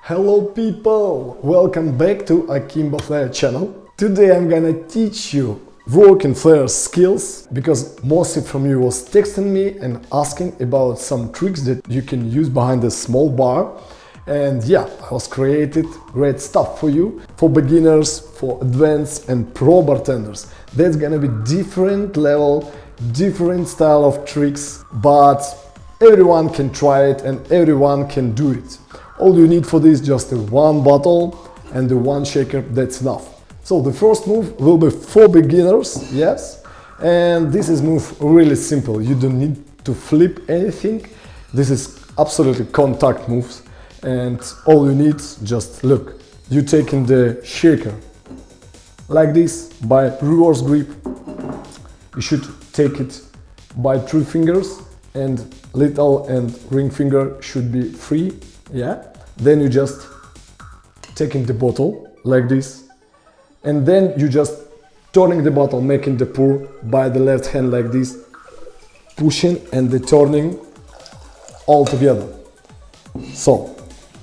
Hello people! Welcome back to Akimbo Flair channel. Today I'm gonna teach you working Flair skills because most from you was texting me and asking about some tricks that you can use behind a small bar. And yeah, I was created great stuff for you, for beginners, for advanced and pro bartenders. That's gonna be different level, different style of tricks, but everyone can try it and everyone can do it. All you need for this just one bottle and the one shaker, that's enough. So the first move will be for beginners, yes, and this is move really simple. You don't need to flip anything. This is absolutely contact moves, and all you need, just look, you taking the shaker like this by reverse grip. You should take it by 3 fingers and little and ring finger should be free. Yeah, then you just taking the bottle like this, and then you just turning the bottle, making the pour by the left hand like this, pushing and the turning all together. So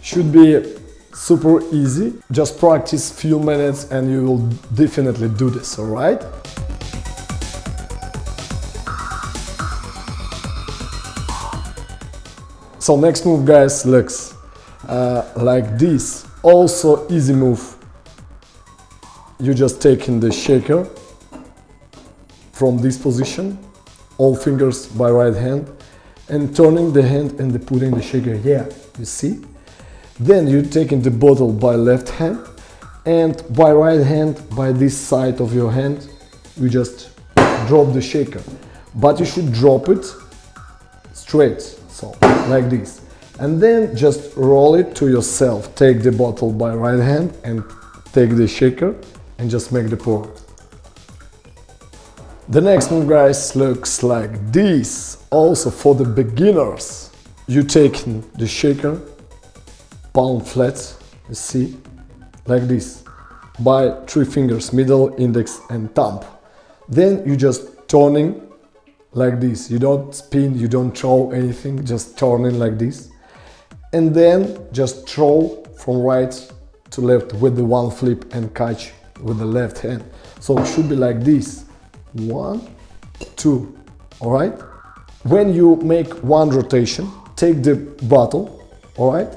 should be super easy. Just practice few minutes and you will definitely do this, all right? So next move, guys, looks like this. Also easy move. You just taking the shaker from this position, all fingers by right hand, and turning the hand and putting the shaker here. You see? Then you're taking the bottle by left hand, and by right hand, by this side of your hand, you just drop the shaker. But you should drop it straight. So, like this. And then just roll it to yourself. Take the bottle by right hand and take the shaker and just make the pour. The next move, guys, looks like this. Also for the beginners. You take the shaker, palm flat, you see, like this, by 3 fingers, middle, index and thumb. Then you just turning like this. You don't spin, you don't throw anything, just turning like this. And then just throw from right to left with the one flip and catch with the left hand. So it should be like this. 1, 2, all right? When you make one rotation, take the bottle, all right?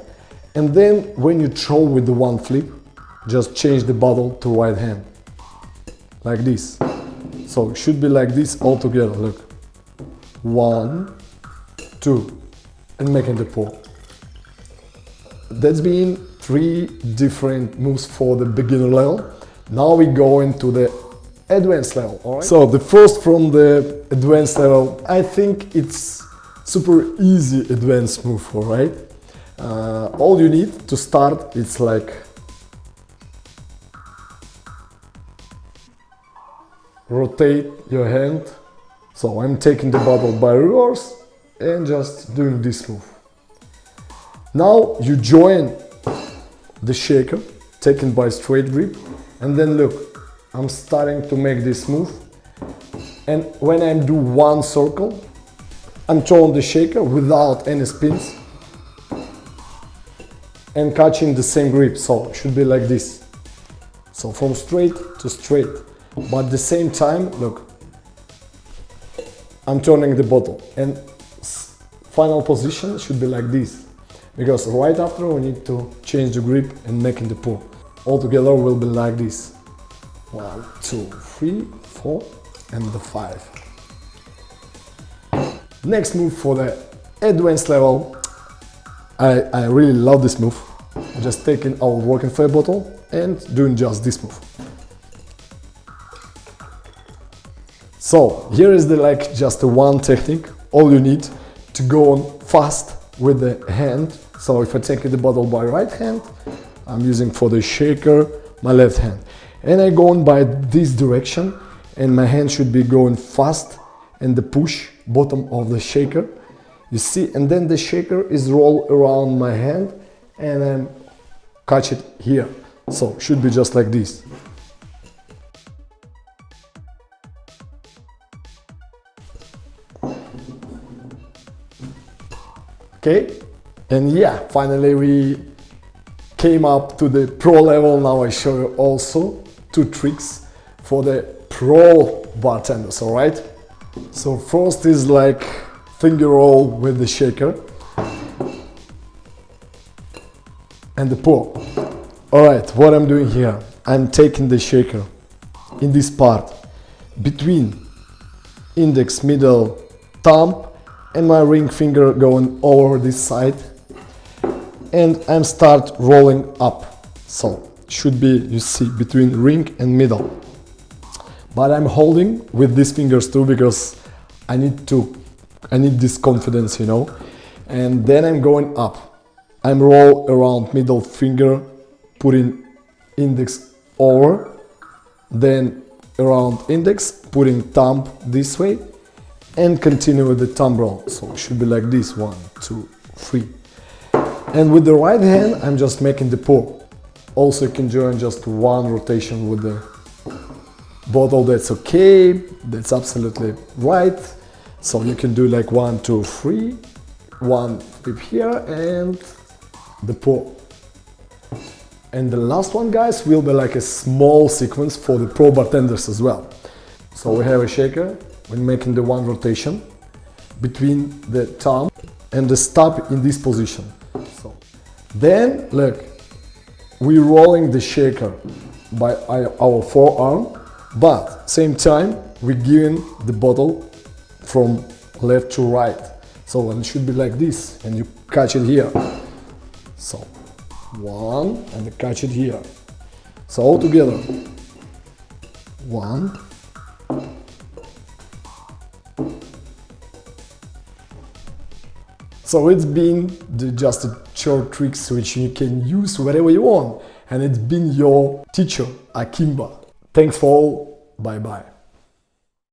And then when you throw with the one flip, just change the bottle to right hand, like this. So it should be like this all together, look. 1, 2, and making the pour. That's been 3 different moves for the beginner level. Now we go into the advanced level, all right? So the first from the advanced level, I think it's super easy advanced move, all right? All you need to start, it's like rotate your hand. So I'm taking the bottle by reverse and just doing this move. Now you join the shaker, taken by straight grip, and then look, I'm starting to make this move. And when I do one circle, I'm throwing the shaker without any spins and catching the same grip, so it should be like this. So from straight to straight, but at the same time, look, I'm turning the bottle, and final position should be like this, because right after we need to change the grip and making the pour. All together will be like this. 1, 2, 3, 4, and the 5. Next move for the advanced level. I really love this move. Just taking our working Flair bottle and doing just this move. So here is just one technique. All you need to go on fast with the hand. So if I take the bottle by right hand, I'm using for the shaker my left hand. And I go on by this direction, and my hand should be going fast and the push bottom of the shaker. You see, and then the shaker is roll around my hand and then catch it here. So should be just like this. Okay, and yeah, finally we came up to the pro level. Now I show you also 2 tricks for the pro bartenders, alright? So first is like finger roll with the shaker and the pour. Alright, what I'm doing here, I'm taking the shaker in this part between index, middle, thumb, and my ring finger going over this side, and I'm start rolling up. So should be, you see, between ring and middle. But I'm holding with these fingers too because I need this confidence, you know. And then I'm going up. I'm roll around middle finger, putting index over, then around index, putting thumb this way, and continue with the thumb roll. So it should be like this, 1, 2, 3. And with the right hand, I'm just making the pour. Also, you can join just 1 rotation with the bottle. That's okay. That's absolutely right. So you can do like 1, 2, 3, 1 flip here, and the pour. And the last one, guys, will be like a small sequence for the pro bartenders as well. So we have a shaker, we're making the 1 rotation between the thumb and the stop in this position. So then, look, we're rolling the shaker by our forearm, but same time we're giving the bottle from left to right. So it should be like this, and you catch it here. So 1, and catch it here. So all together, 1, so it's been just a short tricks which you can use wherever you want, and it's been your teacher Akimba. Thanks for all, bye bye.